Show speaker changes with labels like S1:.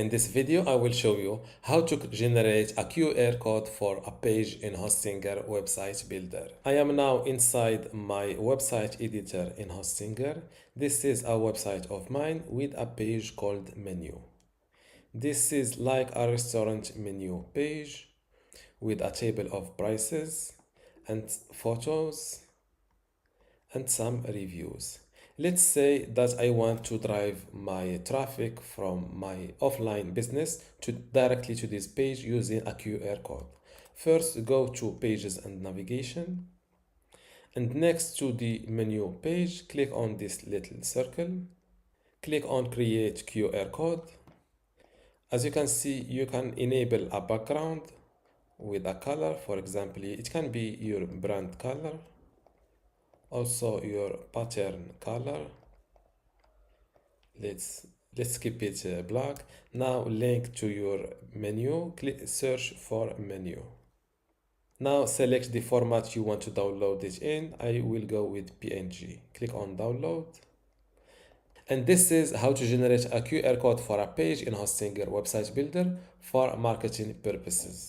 S1: In this video, I will show you how to generate a QR code for a page in Hostinger Website Builder. I am now inside my website editor in Hostinger. This is a website of mine with a page called menu. This is like a restaurant menu page with a table of prices and photos and some reviews. Let's say that I want to drive my traffic from my offline business directly to this page using a QR code. First, go to Pages and Navigation, and next to the menu page, click on this little circle. Click on Create QR Code. As you can see, you can enable a background with a color. For example, it can be your brand color, also your pattern color. Let's keep it black. Now link to your menu. Click search for menu. Now select the format you want to download it in. I will go with PNG. Click on download. And this is how to generate a QR code for a page in Hostinger Website Builder for marketing purposes.